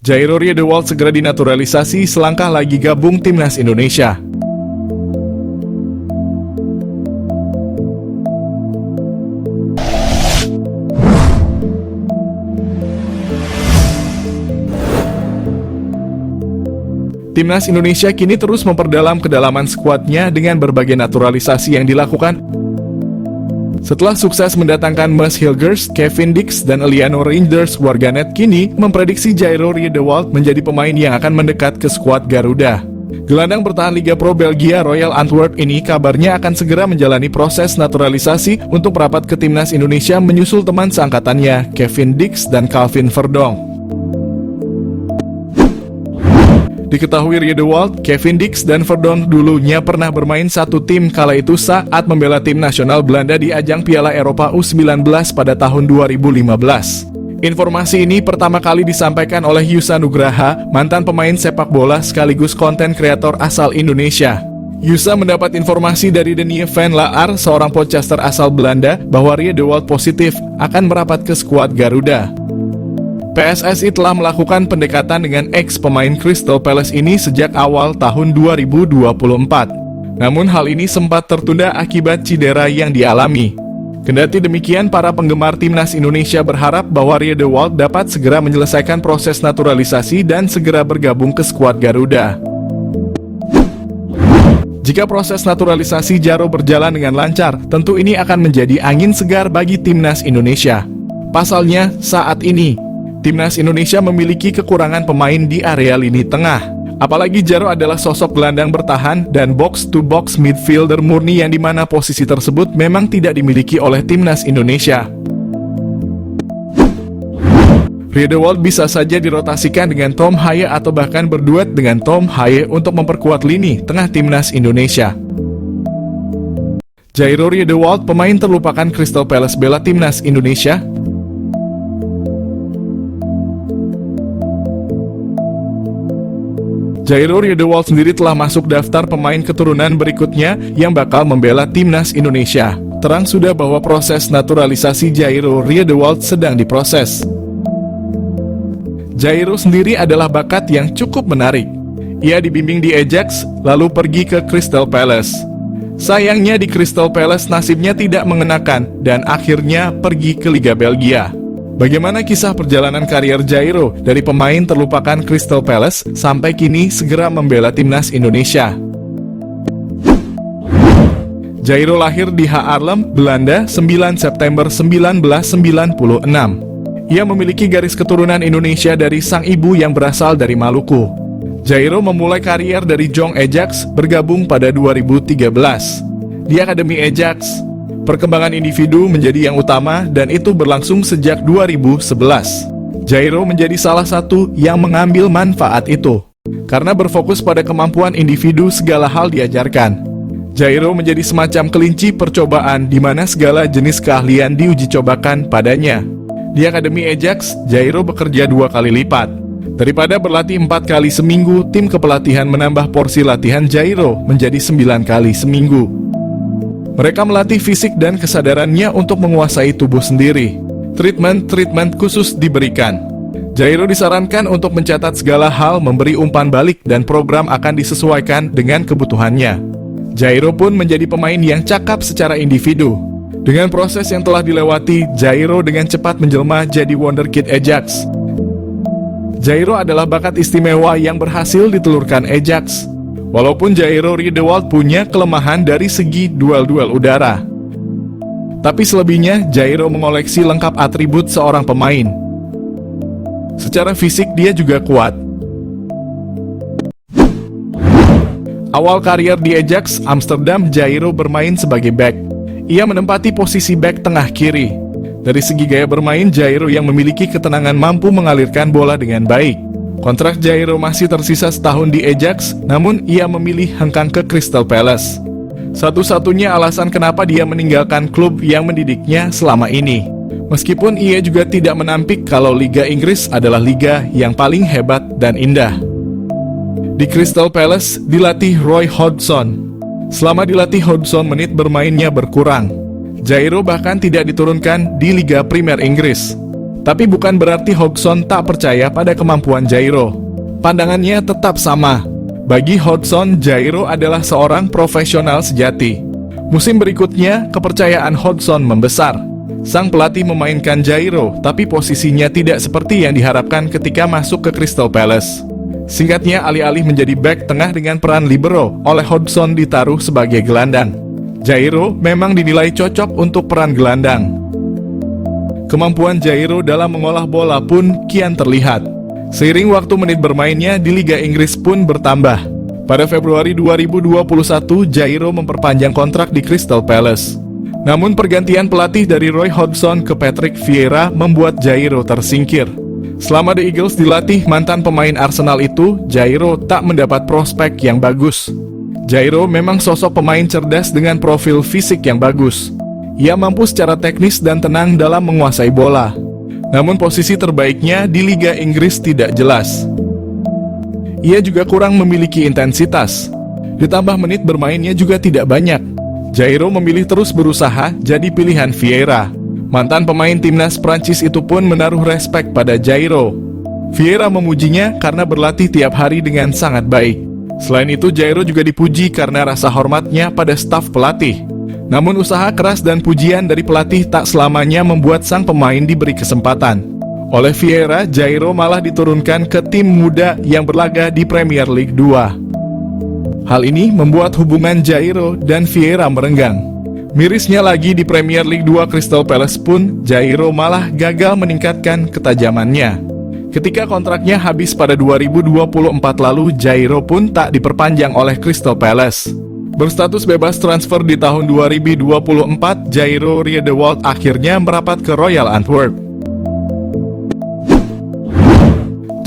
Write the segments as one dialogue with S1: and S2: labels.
S1: Jairo Riedewald segera dinaturalisasi selangkah lagi gabung timnas Indonesia. Timnas Indonesia kini terus memperdalam kedalaman skuadnya dengan berbagai naturalisasi yang dilakukan. Setelah sukses mendatangkan Mads Hilgers, Kevin Dix, dan Eliano Reinders, warganet kini memprediksi Jairo Riedewald menjadi pemain yang akan mendekat ke skuad Garuda. Gelandang bertahan Liga Pro Belgia Royal Antwerp ini kabarnya akan segera menjalani proses naturalisasi untuk merapat ke timnas Indonesia menyusul teman seangkatannya, Kevin Dix dan Calvin Verdonk. Diketahui Riedewald, Kevin Dix, dan Verdonk dulunya pernah bermain satu tim kala itu saat membela tim nasional Belanda di ajang Piala Eropa U19 pada tahun 2015. Informasi ini pertama kali disampaikan oleh Yusa Nugraha, mantan pemain sepak bola sekaligus konten kreator asal Indonesia. Yusa mendapat informasi dari Denie van Laar, seorang podcaster asal Belanda, bahwa Riedewald positif akan merapat ke skuad Garuda. PSSI telah melakukan pendekatan dengan ex-pemain Crystal Palace ini sejak awal tahun 2024. Namun hal ini sempat tertunda akibat cedera yang dialami. Kendati demikian, para penggemar timnas Indonesia berharap bahwa Riedewald dapat segera menyelesaikan proses naturalisasi dan segera bergabung ke skuad Garuda. Jika proses naturalisasi Jairo berjalan dengan lancar, tentu ini akan menjadi angin segar bagi timnas Indonesia. Pasalnya, saat ini timnas Indonesia memiliki kekurangan pemain di area lini tengah. Apalagi Jairo adalah sosok gelandang bertahan dan box-to-box midfielder murni yang dimana posisi tersebut memang tidak dimiliki oleh timnas Indonesia. Riedewald bisa saja dirotasikan dengan Tom Haye atau bahkan berduet dengan Tom Haye untuk memperkuat lini tengah timnas Indonesia. Jairo Riedewald, pemain terlupakan Crystal Palace bela timnas Indonesia. Jairo Riedewald sendiri telah masuk daftar pemain keturunan berikutnya yang bakal membela timnas Indonesia. Terang sudah bahwa proses naturalisasi Jairo Riedewald sedang diproses. Jairo sendiri adalah bakat yang cukup menarik. Ia dibimbing di Ajax, lalu pergi ke Crystal Palace. Sayangnya di Crystal Palace nasibnya tidak mengenakan dan akhirnya pergi ke Liga Belgia. Bagaimana kisah perjalanan karier Jairo dari pemain terlupakan Crystal Palace sampai kini segera membela timnas Indonesia? Jairo lahir di Haarlem, Belanda, 9 September 1996. Ia memiliki garis keturunan Indonesia dari sang ibu yang berasal dari Maluku. Jairo memulai karier dari Jong Ajax, bergabung pada 2013. Di Akademi Ajax, perkembangan individu menjadi yang utama dan itu berlangsung sejak 2011. Jairo menjadi salah satu yang mengambil manfaat itu. Karena berfokus pada kemampuan individu, segala hal diajarkan. Jairo menjadi semacam kelinci percobaan di mana segala jenis keahlian diuji cobakan padanya. Di Akademi Ajax, Jairo bekerja 2 kali lipat. Daripada berlatih 4 kali seminggu, tim kepelatihan menambah porsi latihan Jairo menjadi 9 kali seminggu. Mereka melatih fisik dan kesadarannya untuk menguasai tubuh sendiri. Treatment khusus diberikan. Jairo disarankan untuk mencatat segala hal, memberi umpan balik, dan program akan disesuaikan dengan kebutuhannya. Jairo pun menjadi pemain yang cakap secara individu. Dengan proses yang telah dilewati, Jairo dengan cepat menjelma jadi wonderkid Ajax. Jairo adalah bakat istimewa yang berhasil ditelurkan Ajax. Walaupun Jairo Riedewald punya kelemahan dari segi duel-duel udara, tapi selebihnya Jairo mengoleksi lengkap atribut seorang pemain. Secara fisik dia juga kuat. Awal karier di Ajax Amsterdam, Jairo bermain sebagai back. Ia menempati posisi back tengah kiri. Dari segi gaya bermain, Jairo yang memiliki ketenangan mampu mengalirkan bola dengan baik. Kontrak Jairo masih tersisa setahun di Ajax, namun ia memilih hengkang ke Crystal Palace. Satu-satunya alasan kenapa dia meninggalkan klub yang mendidiknya selama ini. Meskipun ia juga tidak menampik kalau Liga Inggris adalah liga yang paling hebat dan indah. Di Crystal Palace dilatih Roy Hodgson. Selama dilatih Hodgson, menit bermainnya berkurang. Jairo bahkan tidak diturunkan di Liga Premier Inggris. Tapi bukan berarti Hodgson tak percaya pada kemampuan Jairo. Pandangannya tetap sama. Bagi Hodgson, Jairo adalah seorang profesional sejati. Musim berikutnya, kepercayaan Hodgson membesar. Sang pelatih memainkan Jairo, tapi posisinya tidak seperti yang diharapkan ketika masuk ke Crystal Palace. Singkatnya, alih-alih menjadi bek tengah dengan peran libero, oleh Hodgson ditaruh sebagai gelandang. Jairo memang dinilai cocok untuk peran gelandang. Kemampuan Jairo dalam mengolah bola pun kian terlihat. Seiring waktu menit bermainnya di Liga Inggris pun bertambah. Pada Februari 2021, Jairo memperpanjang kontrak di Crystal Palace. Namun pergantian pelatih dari Roy Hodgson ke Patrick Vieira membuat Jairo tersingkir. Selama The Eagles dilatih mantan pemain Arsenal itu, Jairo tak mendapat prospek yang bagus. Jairo memang sosok pemain cerdas dengan profil fisik yang bagus. Ia mampu secara teknis dan tenang dalam menguasai bola. Namun posisi terbaiknya di Liga Inggris tidak jelas. Ia juga kurang memiliki intensitas. Ditambah menit bermainnya juga tidak banyak. Jairo memilih terus berusaha jadi pilihan Vieira. Mantan pemain timnas Prancis itu pun menaruh respek pada Jairo. Vieira memujinya karena berlatih tiap hari dengan sangat baik. Selain itu, Jairo juga dipuji karena rasa hormatnya pada staf pelatih. Namun usaha keras dan pujian dari pelatih tak selamanya membuat sang pemain diberi kesempatan. Oleh Vieira, Jairo malah diturunkan ke tim muda yang berlaga di Premier League 2. Hal ini membuat hubungan Jairo dan Vieira merenggang. Mirisnya lagi di Premier League 2 Crystal Palace pun, Jairo malah gagal meningkatkan ketajamannya. Ketika kontraknya habis pada 2024 lalu, Jairo pun tak diperpanjang oleh Crystal Palace. Berstatus bebas transfer di tahun 2024, Jairo Riedewald akhirnya merapat ke Royal Antwerp.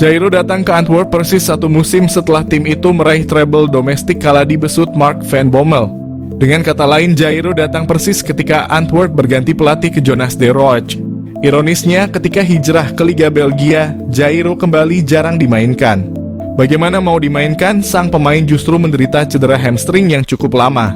S1: Jairo datang ke Antwerp persis satu musim setelah tim itu meraih treble domestik kala dibesut Mark van Bommel. Dengan kata lain, Jairo datang persis ketika Antwerp berganti pelatih ke Jonas de Rooij. Ironisnya, ketika hijrah ke Liga Belgia, Jairo kembali jarang dimainkan. Bagaimana mau dimainkan, sang pemain justru menderita cedera hamstring yang cukup lama.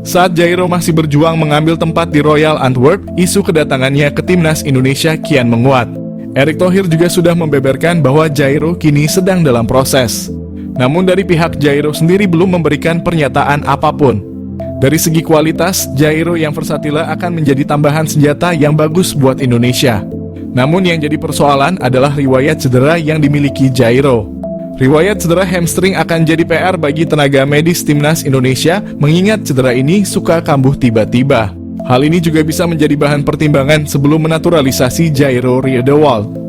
S1: Saat Jairo masih berjuang mengambil tempat di Royal Antwerp, isu kedatangannya ke timnas Indonesia kian menguat. Erick Thohir juga sudah membeberkan bahwa Jairo kini sedang dalam proses. Namun dari pihak Jairo sendiri belum memberikan pernyataan apapun. Dari segi kualitas, Jairo yang versatile akan menjadi tambahan senjata yang bagus buat Indonesia. Namun yang jadi persoalan adalah riwayat cedera yang dimiliki Jairo. Riwayat cedera hamstring akan jadi PR bagi tenaga medis timnas Indonesia, mengingat cedera ini suka kambuh tiba-tiba. Hal ini juga bisa menjadi bahan pertimbangan sebelum menaturalisasi Jairo Riedewald.